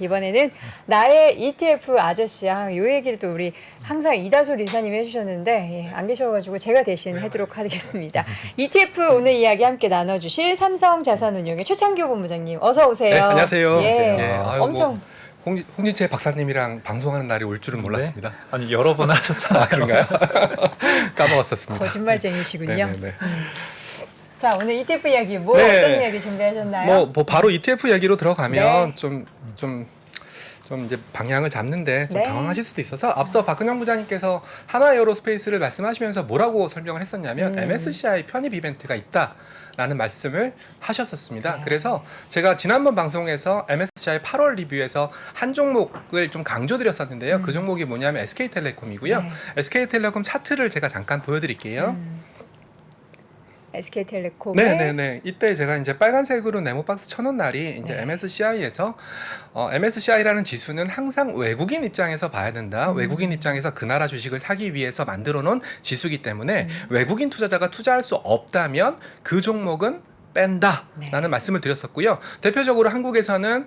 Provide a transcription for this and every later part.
이번에는 나의 ETF 아저씨. 요 얘기를 또 우리 항상 이다솔 이사님이 해주셨는데 안 계셔가지고 제가 대신 하도록 하겠습니다. ETF 오늘 이야기 함께 나눠주실 삼성자산운용의 최창규 본부장님 어서 오세요. 네, 안녕하세요. 예, 아유, 엄청 홍진채 박사님이랑 방송하는 날이 올 줄은 몰랐습니다. 네? 아니 여러 번 하셨잖아요. 그런가요? 까먹었었습니다. 거짓말쟁이시군요. 네네네. 자, 오늘 ETF 이야기 어떤 이야기 준비하셨나요? 뭐 바로 ETF 얘기로 들어가면 네. 좀 이제 방향을 잡는데 좀 네. 당황하실 수도 있어서 앞서 박근영 부장님께서 하나에어로스페이스를 말씀하시면서 뭐라고 설명을 했었냐면 MSCI 편입 이벤트가 있다라는 말씀을 하셨었습니다. 네. 그래서 제가 지난번 방송에서 MSCI 8월 리뷰에서 한 종목을 좀 강조드렸었는데요. 그 종목이 뭐냐면 SK텔레콤이고요. 네. SK텔레콤 차트를 제가 잠깐 보여드릴게요. SK텔레콤의 네네네. 이때 제가 이제 빨간색으로 네모박스 쳐놓은 날이 이제 네. MSCI에서 MSCI라는 지수는 항상 외국인 입장에서 봐야 된다. 외국인 입장에서 그 나라 주식을 사기 위해서 만들어 놓은 지수이기 때문에 외국인 투자자가 투자할 수 없다면 그 종목은 뺀다라는 네. 말씀을 드렸었고요. 대표적으로 한국에서는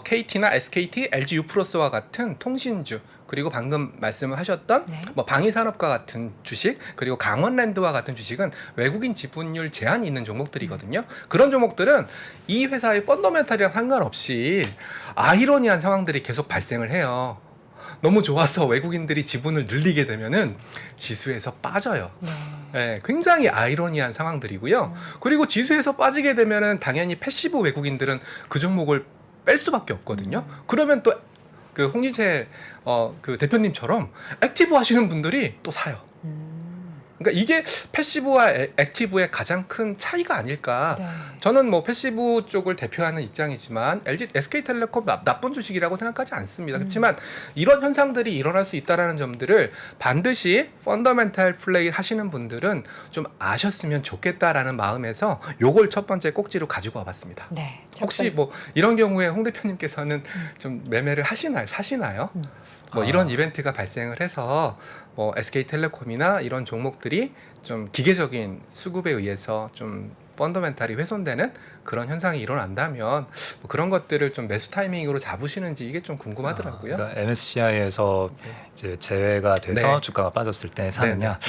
KT나 SKT, LG U+와 같은 통신주 그리고 방금 말씀을 하셨던 네. 뭐 방위산업과 같은 주식 그리고 강원랜드와 같은 주식은 외국인 지분율 제한이 있는 종목들이거든요. 그런 종목들은 이 회사의 펀더멘탈이랑 상관없이 아이러니한 상황들이 계속 발생을 해요. 너무 좋아서 외국인들이 지분을 늘리게 되면은 지수에서 빠져요. 네, 굉장히 아이러니한 상황들이고요. 그리고 지수에서 빠지게 되면은 당연히 패시브 외국인들은 그 종목을 뺄 수밖에 없거든요. 그러면 또 그 홍진채 그 대표님처럼 액티브 하시는 분들이 또 사요. 그러니까 이게 패시브와 액티브의 가장 큰 차이가 아닐까. 네. 저는 뭐 패시브 쪽을 대표하는 입장이지만 SK텔레콤 나쁜 주식이라고 생각하지 않습니다. 그렇지만 이런 현상들이 일어날 수 있다는 점들을 반드시 펀더멘탈 플레이 하시는 분들은 좀 아셨으면 좋겠다라는 마음에서 요걸 첫 번째 꼭지로 가지고 와봤습니다. 네. 혹시 뭐 이런 경우에 홍 대표님께서는 좀 매매를 하시나요? 사시나요? 뭐 이런 이벤트가 발생을 해서 뭐 SK텔레콤이나 이런 종목들이 좀 기계적인 수급에 의해서 좀 펀더멘탈이 훼손되는 그런 현상이 일어난다면 뭐 그런 것들을 좀 매수 타이밍으로 잡으시는지 이게 좀 궁금하더라고요. 그러니까 MSCI에서 이제 제외가 돼서 네. 주가가 빠졌을 때 사느냐. 네.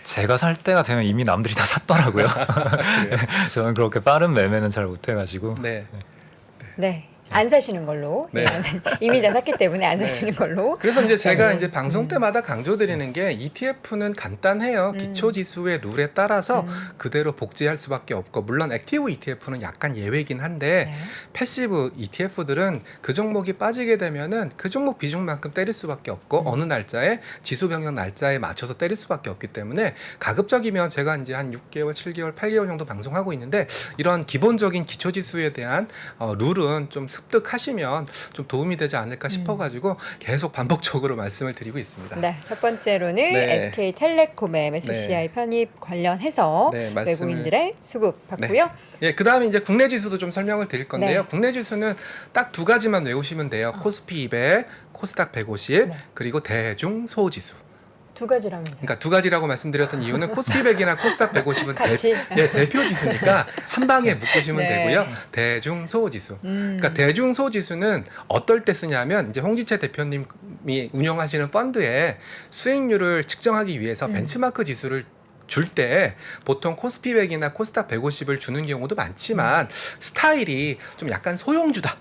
제가 살 때가 되면 이미 남들이 다 샀더라고요. 그래요? 저는 그렇게 빠른 매매는 잘 못해가지고. 네. 네. 안 사시는 걸로. 네. 이미 다 샀기 때문에 안 사시는 걸로. 그래서 이제 제가 네. 이제 방송 때마다 강조드리는 게 ETF는 간단해요. 기초 지수의 룰에 따라서 그대로 복제할 수밖에 없고 물론 액티브 ETF는 약간 예외이긴 한데 네. 패시브 ETF들은 그 종목이 빠지게 되면은 그 종목 비중만큼 때릴 수밖에 없고 어느 날짜에 지수 변경 날짜에 맞춰서 때릴 수밖에 없기 때문에 가급적이면 제가 이제 한 6개월, 7개월, 8개월 정도 방송하고 있는데 이런 기본적인 기초 지수에 대한 룰은 좀 습득하시면 좀 도움이 되지 않을까 싶어가지고 계속 반복적으로 말씀을 드리고 있습니다. 네, 첫 번째로는 네. SK텔레콤의 MSCI 편입 관련해서 네, 말씀을- 외국인들의 수급 받고요. 예, 그다음에 이제 국내 지수도 좀 설명을 드릴 건데요. 네. 국내 지수는 딱 두 가지만 외우시면 돼요. 코스피 200, 코스닥 150, 네. 그리고 대중 소지수. 두 가지라면서요. 그러니까 두 가지라고 말씀드렸던 이유는 코스피 100이나 코스닥 150은 같이. 대표 지수니까 한 방에 묶으시면 네. 되고요. 대중소 지수. 그러니까 대중소 지수는 어떨 때 쓰냐면 이제 홍진채 대표님이 운영하시는 펀드의 수익률을 측정하기 위해서 벤치마크 지수를 줄 때 보통 코스피 100이나 코스닥 150을 주는 경우도 많지만 스타일이 좀 약간 소형주다.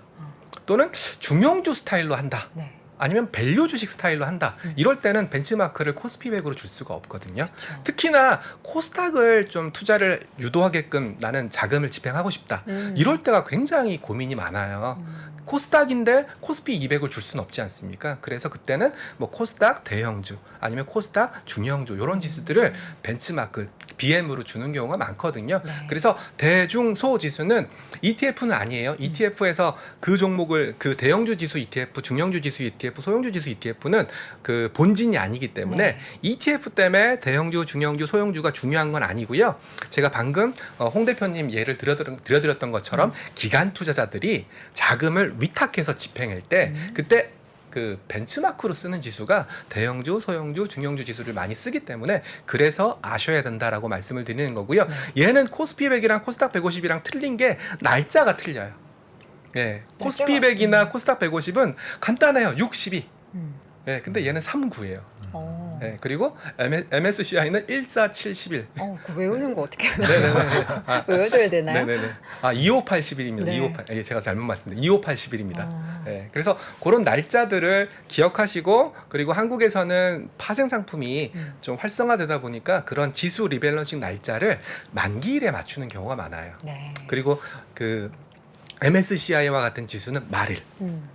또는 중형주 스타일로 한다. 네. 아니면 밸류 주식 스타일로 한다. 이럴 때는 벤치마크를 코스피 100으로 줄 수가 없거든요. 특히나 코스닥을 좀 투자를 유도하게끔 나는 자금을 집행하고 싶다. 이럴 때가 굉장히 고민이 많아요. 코스닥인데 코스피 200을 줄 수는 없지 않습니까? 그래서 그때는 뭐 코스닥 대형주 아니면 코스닥 중형주 이런 지수들을 벤치마크 BM으로 주는 경우가 많거든요. 네. 그래서 대중소 지수는 ETF는 아니에요. ETF에서 그 종목을 그 대형주 지수 ETF, 중형주 지수 ETF, 소형주 지수 ETF는 그 본진이 아니기 때문에 네. ETF 때문에 대형주, 중형주, 소형주가 중요한 건 아니고요. 제가 방금 홍 대표님 예를 들어드렸던 것처럼 기관 투자자들이 자금을 위탁해서 집행할 때 그때 그 벤치마크로 쓰는 지수가 대형주, 소형주, 중형주 지수를 많이 쓰기 때문에 그래서 아셔야 된다라고 말씀을 드리는 거고요. 얘는 코스피 100이랑 코스닥 150이랑 틀린 게 날짜가 틀려요. 예, 코스피 100이나 코스닥 150은 간단해요. 62. 예, 근데 얘는 39예요. 예, 그리고 MSCI는 14711. 그 외우는 거 어떻게 네네네. 외워둬야 되나요? 네네네. 25811입니다. 네. 258. 예, 제가 잘못 말씀드렸습니다. 25811입니다. 예, 그래서 그런 날짜들을 기억하시고 그리고 한국에서는 파생 상품이 좀 활성화되다 보니까 그런 지수 리밸런싱 날짜를 만기일에 맞추는 경우가 많아요. 네. 그리고 그 MSCI와 같은 지수는 말일.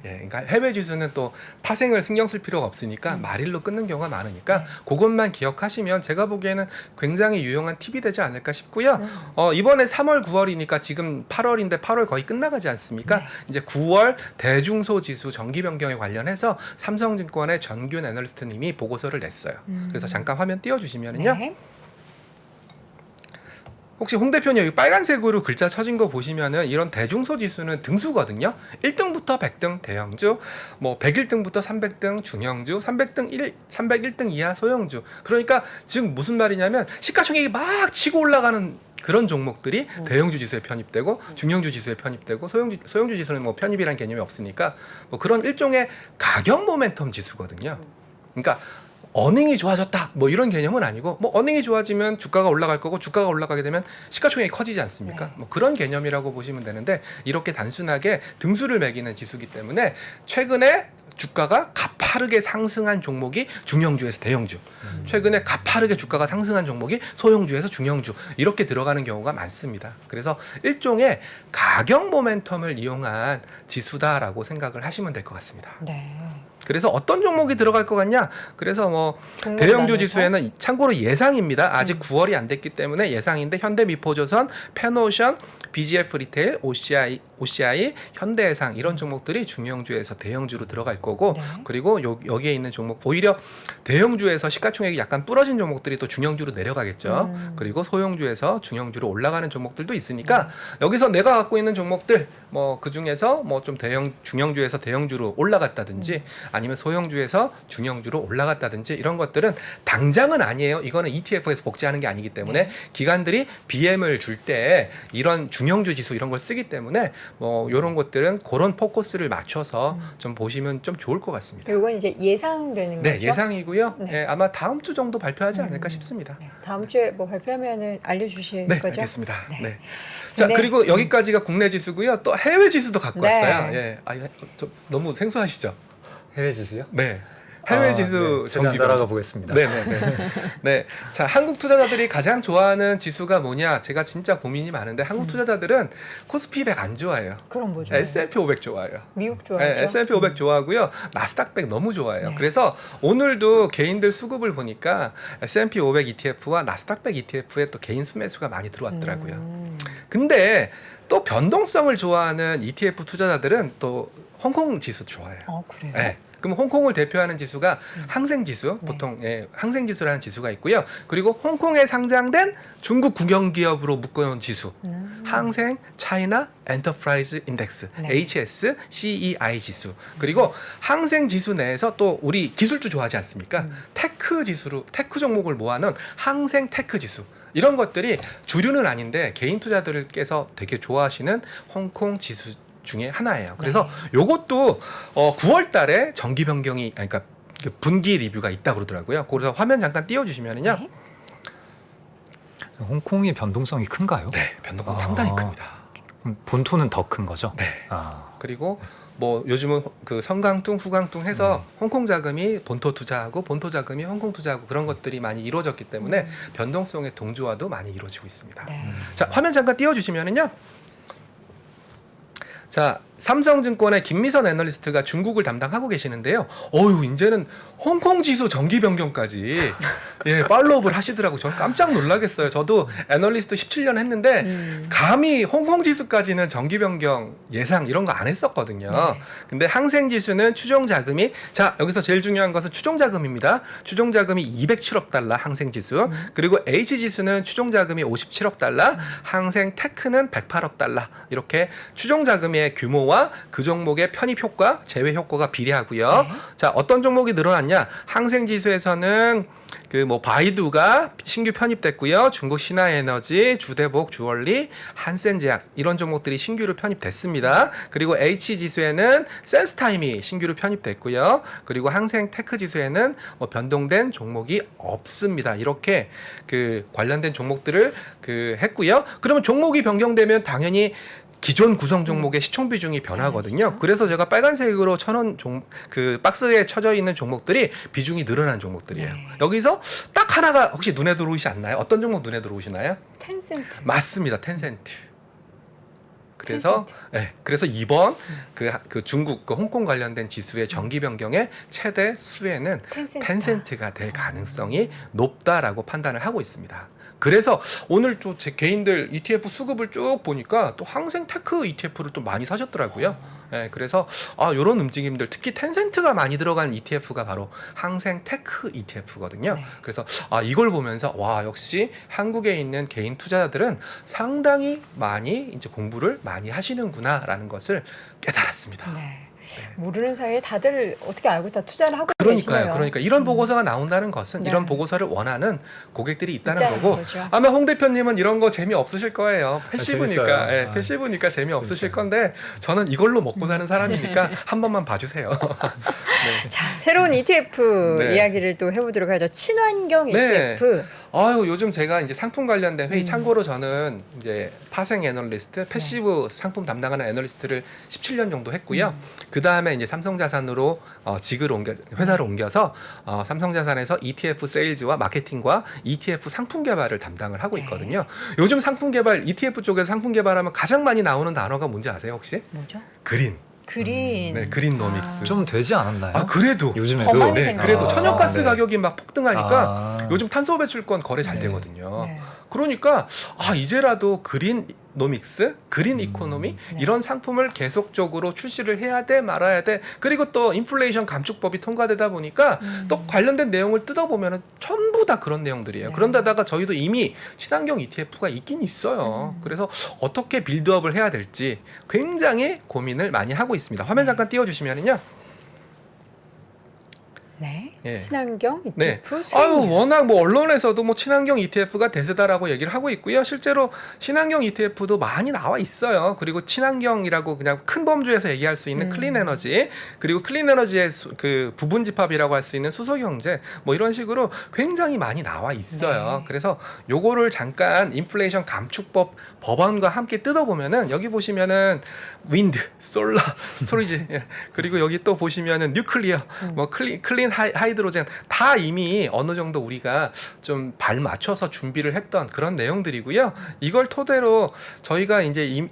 예, 그러니까 해외 지수는 또 파생을 신경 쓸 필요가 없으니까 말일로 끊는 경우가 많으니까 그것만 기억하시면 제가 보기에는 굉장히 유용한 팁이 되지 않을까 싶고요. 이번에 3월, 9월이니까 지금 8월인데 8월 거의 끝나가지 않습니까? 이제 9월 대중소 지수 정기 변경에 관련해서 삼성증권의 전균 애널리스트님이 보고서를 냈어요. 그래서 잠깐 화면 띄워주시면은요. 네. 혹시 홍 대표님 여기 빨간색으로 글자 쳐진 거 보시면은 이런 대중소 지수는 등수거든요. 1등부터 100등 대형주, 뭐 101등부터 300등 중형주, 301등 이하 소형주. 그러니까 지금 무슨 말이냐면 시가총액이 막 치고 올라가는 그런 종목들이 대형주 지수에 편입되고 중형주 지수에 편입되고 소형주 지수는 뭐 편입이라는 개념이 없으니까 뭐 그런 일종의 가격 모멘텀 지수거든요. 그러니까 어닝이 좋아졌다 뭐 이런 개념은 아니고 뭐 어닝이 좋아지면 주가가 올라갈 거고 주가가 올라가게 되면 시가총액이 커지지 않습니까? 네. 뭐 그런 개념이라고 보시면 되는데 이렇게 단순하게 등수를 매기는 지수기 때문에 최근에 주가가 가파르게 상승한 종목이 중형주에서 대형주, 최근에 가파르게 주가가 상승한 종목이 소형주에서 중형주 이렇게 들어가는 경우가 많습니다. 그래서 일종의 가격 모멘텀을 이용한 지수다라고 생각을 하시면 될 것 같습니다. 네. 그래서 어떤 종목이 들어갈 것 같냐? 그래서 뭐 종목 대형주 나눠서? 지수에는 참고로 예상입니다. 아직 9월이 안 됐기 때문에 예상인데 현대미포조선, 펜오션, BGF 리테일, OCI, 현대해상 이런 종목들이 중형주에서 대형주로 들어갈 거고 네. 그리고 여기에 있는 종목 오히려 대형주에서 시가총액이 약간 부러진 종목들이 또 중형주로 내려가겠죠. 그리고 소형주에서 중형주로 올라가는 종목들도 있으니까 여기서 내가 갖고 있는 종목들 뭐 그 중에서 뭐 좀 중형주에서 대형주로 올라갔다든지 아니면 소형주에서 중형주로 올라갔다든지 이런 것들은 당장은 아니에요. 이거는 ETF에서 복제하는 게 아니기 때문에 기관들이 BM을 줄 때 이런 중형주 지수 이런 걸 쓰기 때문에 뭐 이런 것들은 그런 포커스를 맞춰서 좀 보시면 좀 좋을 것 같습니다. 이건 이제 예상되는 네, 거죠? 예상이고요. 네. 예, 아마 다음 주 정도 발표하지 않을까 싶습니다. 네. 다음 주에 뭐 발표하면은 알려주실 네, 거죠? 알겠습니다. 네. 네. 자, 네. 그리고 여기까지가 국내 지수고요. 또 해외 지수도 갖고 네. 왔어요. 예, 저 너무 생소하시죠? 해외 지수요? 네. 해외 지수 네. 최대한 따라가 보겠습니다. 네네네. 네. 자, 한국 투자자들이 가장 좋아하는 지수가 뭐냐? 제가 진짜 고민이 많은데 한국 투자자들은 코스피 100 안 좋아해요. 그럼 뭐죠? S&P 500 좋아해요. 미국 좋아하죠? 네, S&P 500 좋아하고요. 나스닥 100 너무 좋아해요. 네. 그래서 오늘도 개인들 수급을 보니까 S&P 500 ETF와 나스닥 100 ETF에 또 개인 수매수가 많이 들어왔더라고요. 근데 또 변동성을 좋아하는 ETF 투자자들은 또 홍콩 지수 좋아해요. 그래요? 네. 그럼 홍콩을 대표하는 지수가 항생지수, 보통 항생지수라는 지수가 있고요. 그리고 홍콩에 상장된 중국 국영기업으로 묶어놓은 지수, 항생 차이나 엔터프라이즈 인덱스, 네. HSCEI 지수. 그리고 항생지수 내에서 또 우리 기술주 좋아하지 않습니까? 테크 지수로 테크 종목을 모아놓은 항생 테크 지수. 이런 것들이 주류는 아닌데 개인 투자들께서 되게 좋아하시는 홍콩 지수 중에 하나예요. 그래서 요것도 9월 달에 정기 변경이 그러니까 분기 리뷰가 있다고 그러더라고요. 그래서 화면 잠깐 띄워 주시면은요. 네. 홍콩이 변동성이 큰가요? 네, 변동성 상당히 큽니다. 그럼 본토는 더 큰 거죠? 네. 아, 그리고 뭐 요즘은 그 성강뚱, 후강뚱 해서 홍콩 자금이 본토 투자하고 본토 자금이 홍콩 투자하고 그런 것들이 많이 이루어졌기 때문에 변동성의 동조화도 많이 이루어지고 있습니다. 네. 자, 화면 잠깐 띄워 주시면은요. 자, 삼성증권의 김미선 애널리스트가 중국을 담당하고 계시는데요. 이제는 홍콩 지수 정기 변경까지 팔로우업을 하시더라고요. 전 깜짝 놀라겠어요. 저도 애널리스트 17년 했는데 감히 홍콩 지수까지는 정기 변경 예상 이런 거 안 했었거든요. 네. 근데 항생 지수는 추정 자금이 여기서 제일 중요한 것은 추정 자금입니다. 추정 자금이 207억 달러 항생 지수. 그리고 H 지수는 추정 자금이 57억 달러, 항생 테크는 108억 달러. 이렇게 추정 자금의 규모와 규모와 그 종목의 편입 효과, 제외 효과가 비례하고요. 네. 자, 어떤 종목이 늘어났냐? 항생 지수에서는 그 뭐 바이두가 신규 편입됐고요. 중국 신화에너지, 주대복, 주얼리, 한센제약 이런 종목들이 신규로 편입됐습니다. 그리고 H 지수에는 센스타임이 신규로 편입됐고요. 그리고 항생 테크 지수에는 뭐 변동된 종목이 없습니다. 이렇게 그 관련된 종목들을 그 했고요. 그러면 종목이 변경되면 당연히 기존 구성 종목의 시총 비중이 변하거든요. 그래서 제가 빨간색으로 쳐놓은 그 박스에 쳐져 있는 종목들이 비중이 늘어난 종목들이에요. 네. 여기서 딱 하나가 혹시 눈에 들어오시지 않나요? 어떤 종목 눈에 들어오시나요? 텐센트. 맞습니다. 텐센트. 그래서 이번 그 중국 그 홍콩 관련된 지수의 정기 변경의 최대 수혜는 텐센트가 될 가능성이 높다라고 판단을 하고 있습니다. 그래서 오늘 또 제 개인들 ETF 수급을 쭉 보니까 또 항생 테크 ETF를 또 많이 사셨더라고요. 예, 그래서 이런 움직임들 특히 텐센트가 많이 들어간 ETF가 바로 항생 테크 ETF거든요. 네. 그래서 이걸 보면서 와 역시 한국에 있는 개인 투자자들은 상당히 많이 이제 공부를 많이 하시는구나라는 것을 깨달았습니다. 네. 모르는 사이에 다들 어떻게 알고 다 투자를 하고 계시네요. 그러니까 이런 보고서가 나온다는 것은 네. 이런 보고서를 원하는 고객들이 있다는 있다는 거고 거죠. 아마 홍 대표님은 이런 거 재미 없으실 거예요. 패시브니까 재밌어요. 예, 패시브니까 재미 없으실 재밌어요. 건데 저는 이걸로 먹고 사는 사람이니까 한 번만 봐주세요. 네. 자, 새로운 ETF 네. 이야기를 또 해보도록 하죠. 친환경 네. ETF. 요즘 제가 이제 상품 관련된 회의 참고로 저는 이제 파생 애널리스트, 패시브 상품 담당하는 애널리스트를 17년 정도 했고요. 그 다음에 이제 삼성자산으로 회사를 옮겨서 삼성자산에서 ETF 세일즈와 마케팅과 ETF 상품 개발을 담당을 하고 있거든요. 요즘 상품 개발 ETF 쪽에서 상품 개발하면 가장 많이 나오는 단어가 뭔지 아세요 혹시? 뭐죠? 그린. 그린. 네, 그린노믹스. 좀 되지 않았나요? 그래도 요즘에도 더 많이 네, 생겨요. 그래도 아, 천연가스 네. 가격이 막 폭등하니까 요즘 탄소 배출권 거래 잘 네. 되거든요. 네. 그러니까 이제라도 그린노믹스, 그린 이코노미 네. 이런 상품을 계속적으로 출시를 해야 돼 말아야 돼. 그리고 또 인플레이션 감축법이 통과되다 보니까 또 관련된 내용을 뜯어보면은 전부 다 그런 내용들이에요. 네. 그런데다가 저희도 이미 친환경 ETF가 있긴 있어요. 그래서 어떻게 빌드업을 해야 될지 굉장히 고민을 많이 하고 있습니다. 화면 잠깐 띄워주시면은요. 네. 예. 친환경 네. ETF 수익률. 워낙 뭐 언론에서도 뭐 친환경 ETF가 대세다라고 얘기를 하고 있고요. 실제로 친환경 ETF도 많이 나와 있어요. 그리고 친환경이라고 그냥 큰 범주에서 얘기할 수 있는 클린 에너지, 그리고 클린 에너지의 그 부분 집합이라고 할 수 있는 수소 경제, 뭐 이런 식으로 굉장히 많이 나와 있어요. 네. 그래서 요거를 잠깐 인플레이션 감축법 법안과 함께 뜯어보면은 여기 보시면은 윈드, 솔라, 스토리지, 예. 그리고 여기 또 보시면은 뉴클리어, 뭐 클린 하이드로젠 다 이미 어느 정도 우리가 좀 발 맞춰서 준비를 했던 그런 내용들이고요. 이걸 토대로 저희가 이제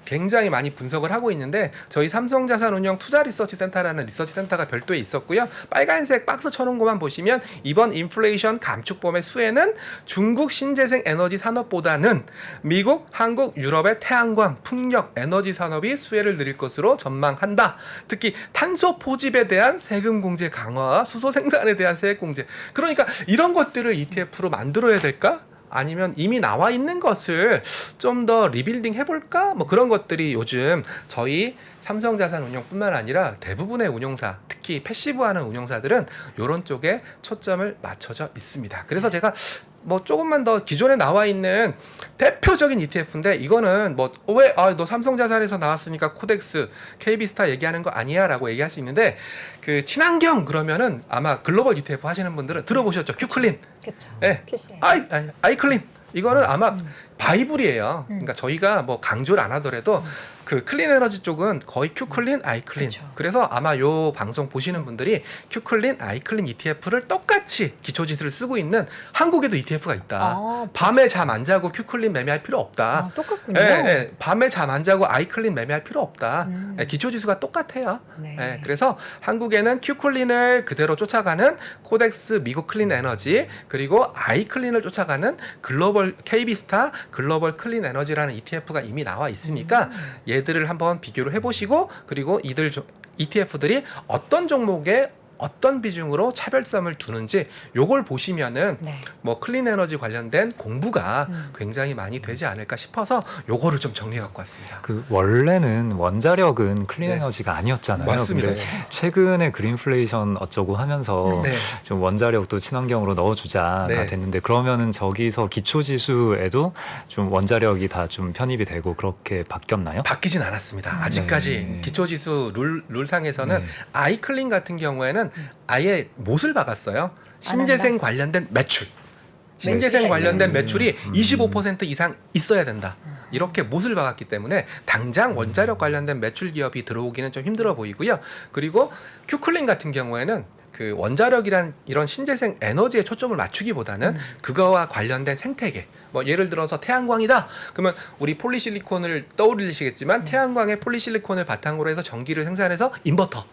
굉장히 많이 분석을 하고 있는데 저희 삼성자산운용 투자리서치센터라는 리서치센터가 별도에 있었고요. 빨간색 박스 쳐놓은 것만 보시면 이번 인플레이션 감축법의 수혜는 중국 신재생 에너지 산업보다는 미국, 한국, 유럽의 태양광, 풍력, 에너지 산업이 수혜를 누릴 것으로 전망한다. 특히 탄소 포집에 대한 세금 공제 강화와 수소 생산에 대한 세액 공제. 그러니까 이런 것들을 ETF로 만들어야 될까? 아니면 이미 나와 있는 것을 좀 더 리빌딩 해볼까? 뭐 그런 것들이 요즘 저희 삼성자산운용뿐만 아니라 대부분의 운용사, 특히 패시브하는 운용사들은 이런 쪽에 초점을 맞춰져 있습니다. 그래서 제가 뭐 조금만 더 기존에 나와 있는 대표적인 ETF인데 이거는 뭐 왜 너 삼성자산에서 나왔으니까 코덱스, KB스타 얘기하는 거 아니야라고 얘기할 수 있는데 그 친환경 그러면은 아마 글로벌 ETF 하시는 분들은 들어보셨죠? 큐클린. 그렇죠. 네. 아이클린. 이거는 아마 바이블이에요. 그러니까 저희가 뭐 강조를 안 하더라도 그 클린 에너지 쪽은 거의 큐클린, 아이클린. 그쵸. 그래서 아마 요 방송 보시는 분들이 큐클린, 아이클린 ETF를 똑같이 기초지수를 쓰고 있는 한국에도 ETF가 있다. 밤에 잠 안 자고 큐클린 매매할 필요 없다. 똑같군요. 밤에 잠 안 자고 아이클린 매매할 필요 없다. 기초지수가 똑같아요. 네. 그래서 한국에는 큐클린을 그대로 쫓아가는 코덱스 미국 클린 에너지, 그리고 아이클린을 쫓아가는 글로벌 KB스타 글로벌 클린 에너지라는 ETF가 이미 나와 있으니까 얘들을 한번 비교를 해보시고, 그리고 이들 ETF들이 어떤 종목에 어떤 비중으로 차별점을 두는지 요걸 보시면은 네. 뭐 클린 에너지 관련된 공부가 굉장히 많이 되지 않을까 싶어서 요거를 좀 정리해 갖고 왔습니다. 그 원래는 원자력은 클린 네. 에너지가 아니었잖아요. 맞습니다. 근데 최근에 그린플레이션 어쩌고 하면서 네. 좀 원자력도 친환경으로 넣어주자가 네. 됐는데 그러면은 저기서 기초지수에도 좀 원자력이 다 좀 편입이 되고 그렇게 바뀌었나요? 바뀌진 않았습니다. 아직까지 네. 기초지수 룰상에서는 네. 아이클린 같은 경우에는 아예 못을 박았어요. 한다? 신재생 관련된 매출. 신재생 매출. 관련된 매출이 25% 이상 있어야 된다. 이렇게 못을 박았기 때문에 당장 원자력 관련된 매출 기업이 들어오기는 좀 힘들어 보이고요. 그리고 큐클린 같은 경우에는 그 원자력이란 이런 신재생 에너지에 초점을 맞추기보다는 그거와 관련된 생태계, 뭐 예를 들어서 태양광이다. 그러면 우리 폴리실리콘을 떠올리시겠지만 태양광의 폴리실리콘을 바탕으로 해서 전기를 생산해서 인버터.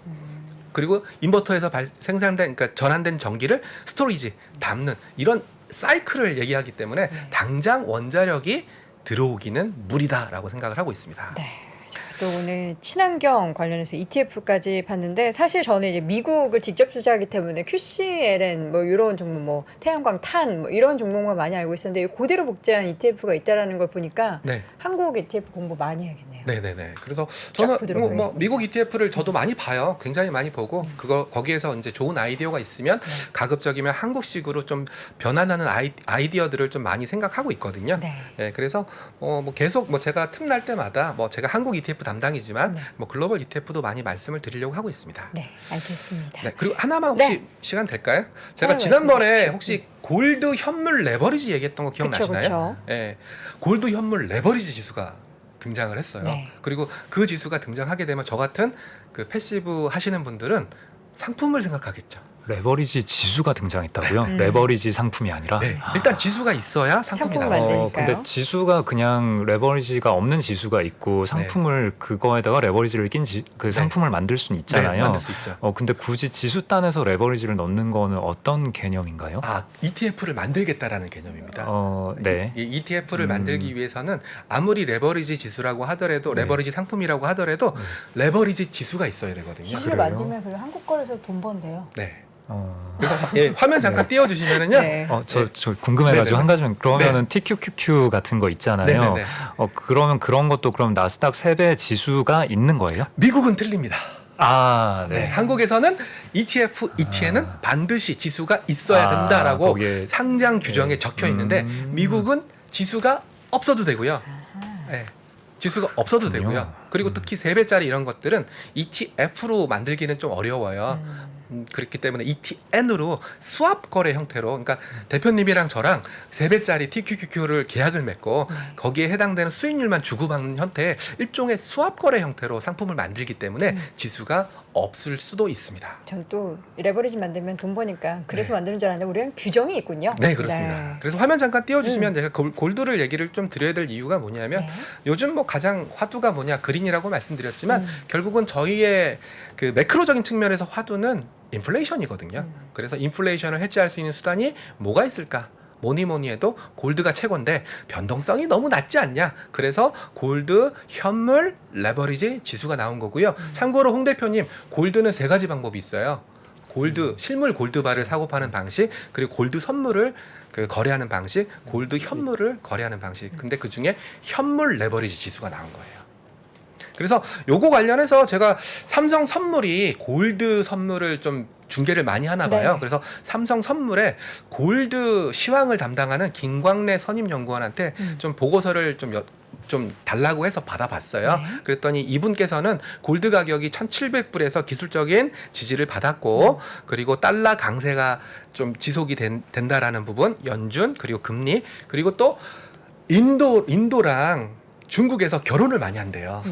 그리고 인버터에서 생산된 그러니까 전환된 전기를 스토리지 담는 이런 사이클을 얘기하기 때문에 당장 원자력이 들어오기는 무리다라고 생각을 하고 있습니다. 네. 자, 또 오늘 친환경 관련해서 ETF까지 봤는데 사실 저는 이제 미국을 직접 투자하기 때문에 QCLN 뭐 이런 종목 뭐 태양광 탄 뭐 이런 종목만 많이 알고 있었는데 그대로 복제한 ETF가 있다라는 걸 보니까 네. 한국 ETF 공부 많이 해야겠네요. 네네네. 그래서 쫙 저는 보도록 뭐 하겠습니다. 미국 ETF를 저도 많이 봐요. 굉장히 많이 보고 그거 거기에서 이제 좋은 아이디어가 있으면 가급적이면 한국식으로 좀 변환하는 아이디어들을 좀 많이 생각하고 있거든요. 네. 예, 그래서 뭐 계속 뭐 제가 틈날 때마다 뭐 제가 한국 ETF 담당이지만 네. 뭐 글로벌 ETF도 많이 말씀을 드리려고 하고 있습니다. 네, 알겠습니다. 네, 그리고 하나만 혹시 네. 시간 될까요? 제가 말씀해 지난번에 주십시오. 혹시 골드 현물 레버리지 얘기했던 거 기억나시나요? 그쵸. 예, 골드 현물 레버리지 지수가 등장을 했어요. 네. 그리고 그 지수가 등장하게 되면 저 같은 그 패시브 하시는 분들은 상품을 생각하겠죠. 레버리지 지수가 등장했다고요? 음. 레버리지 상품이 아니라? 네, 일단 지수가 있어야 상품이 상품을 나와요. 만드니까요. 근데 지수가 그냥 레버리지가 없는 지수가 있고 상품을 그거에다가 레버리지를 낀 그 네. 상품을 만들 수는 네, 있잖아요. 만들 수 있죠. 근데 굳이 지수단에서 레버리지를 넣는 거는 어떤 개념인가요? ETF를 만들겠다라는 개념입니다. 네. 이 ETF를 만들기 위해서는 아무리 레버리지 지수라고 하더라도 레버리지 상품이라고 하더라도 레버리지 지수가 있어야 되거든요. 지수를 그래요? 만들면 그 한국 거래소 돈 번대요. 네. 어, 그래서 예, 화면 잠깐 띄워주시면은요. 네. 저 궁금해가지고 네네네. 한 가지만 그러면은 TQQQ 같은 거 있잖아요. 네네네. 그러면 그런 것도 그럼 나스닥 3배 지수가 있는 거예요? 미국은 틀립니다. 네. 네, 한국에서는 ETF, ETN은 반드시 지수가 있어야 된다라고 거기에 상장 규정에 적혀 있는데 미국은 지수가 없어도 되고요. 네, 지수가 없어도 그렇군요. 되고요. 그리고 특히 3배짜리 이런 것들은 ETF로 만들기는 좀 어려워요. 그렇기 때문에 ETN으로 수합 거래 형태로, 그러니까 대표님이랑 저랑 3배짜리 TQQQ를 계약을 맺고 거기에 해당되는 수익률만 주고받는 형태의 일종의 수합 거래 형태로 상품을 만들기 때문에 지수가 없을 수도 있습니다. 전 또 레버리지 만들면 돈 버니까 그래서 네. 만드는 줄 알았는데 우리는 규정이 있군요. 네, 그렇습니다. 네. 그래서 화면 잠깐 띄워주시면 제가 골드를 얘기를 좀 드려야 될 이유가 뭐냐면 네. 요즘 뭐 가장 화두가 뭐냐 그린이라고 말씀드렸지만 결국은 저희의 그 매크로적인 측면에서 화두는 인플레이션이거든요. 그래서 인플레이션을 해지할 수 있는 수단이 뭐가 있을까? 뭐니 해도 골드가 최고인데 변동성이 너무 낮지 않냐? 그래서 골드 현물 레버리지 지수가 나온 거고요. 참고로 홍 대표님, 골드는 3가지 방법이 있어요. 골드 실물 골드바를 사고 파는 방식, 그리고 골드 선물을 거래하는 방식, 골드 현물을 거래하는 방식. 근데 그 중에 현물 레버리지 지수가 나온 거예요. 그래서 요거 관련해서 제가 삼성 선물이 골드 선물을 좀 중계를 많이 하나 봐요. 네. 그래서 삼성 선물에 골드 시황을 담당하는 김광래 선임연구원한테 좀 보고서를 좀 달라고 해서 받아봤어요. 네. 그랬더니 이분께서는 골드 가격이 1,700불에서 기술적인 지지를 받았고 그리고 달러 강세가 좀 지속이 된다라는 부분, 연준 그리고 금리 그리고 또 인도랑 중국에서 결혼을 많이 한대요.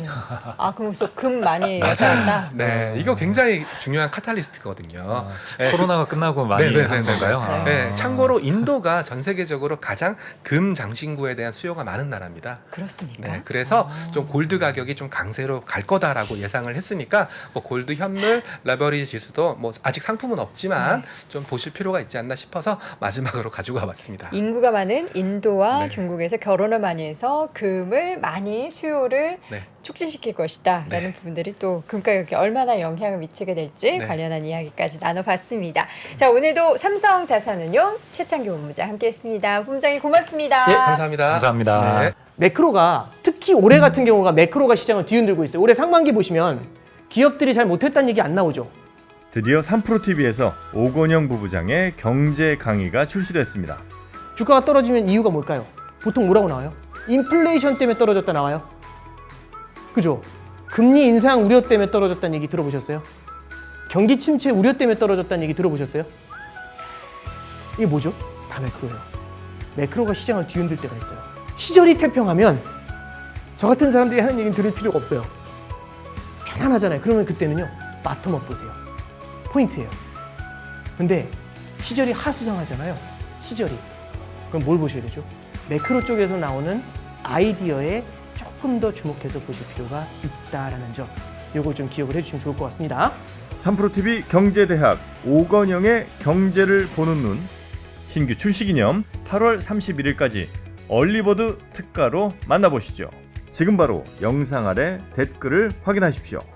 아, 그럼 금 많이 맞아요. 나타난다. 네, 이거 굉장히 중요한 카탈리스트거든요. 네, 코로나가 끝나고 많이 네네네네. 한 건가요? 네, 참고로 인도가 전 세계적으로 가장 금 장신구에 대한 수요가 많은 나라입니다. 그렇습니까? 네, 그래서 좀 골드 가격이 좀 강세로 갈 거다라고 예상을 했으니까 뭐 골드 현물 레버리지 지수도 뭐 아직 상품은 없지만 좀 보실 필요가 있지 않나 싶어서 마지막으로 가지고 와봤습니다. 인구가 많은 인도와 네. 중국에서 결혼을 많이 해서 금을 많이 수요를 네. 촉진시킬 것이다라는 부분들이 또 금가 가격에 얼마나 영향을 미치게 될지 네. 관련한 이야기까지 나눠봤습니다. 자, 오늘도 삼성자산운용 최창규 본부장 함께했습니다. 본부장님 고맙습니다. 예, 감사합니다. 감사합니다. 네. 매크로가 특히 올해 같은 경우가 매크로가 시장을 뒤흔들고 있어요. 올해 상반기 보시면 기업들이 잘 못했다는 얘기 안 나오죠. 드디어 3프로TV에서 오건영 부부장의 경제 강의가 출시됐습니다. 주가가 떨어지면 이유가 뭘까요? 보통 뭐라고 나와요? 인플레이션 때문에 떨어졌다 나와요. 그죠? 금리 인상 우려 때문에 떨어졌다는 얘기 들어보셨어요? 경기 침체 우려 때문에 떨어졌다는 얘기 들어보셨어요? 이게 뭐죠? 다 매크로예요. 매크로가 시장을 뒤흔들 때가 있어요. 시절이 태평하면 저 같은 사람들이 하는 얘기는 들을 필요가 없어요. 편안하잖아요. 그러면 그때는요, 바텀업 보세요. 포인트예요. 근데 시절이 하수상하잖아요. 시절이. 그럼 뭘 보셔야 되죠? 매크로 쪽에서 나오는 아이디어에 조금 더 주목해서 보실 필요가 있다라는 점. 요걸 좀 기억을 해주시면 좋을 것 같습니다. 3프로TV 경제대학 오건영의 경제를 보는 눈 신규 출시 기념 8월 31일까지 얼리버드 특가로 만나보시죠. 지금 바로 영상 아래 댓글을 확인하십시오.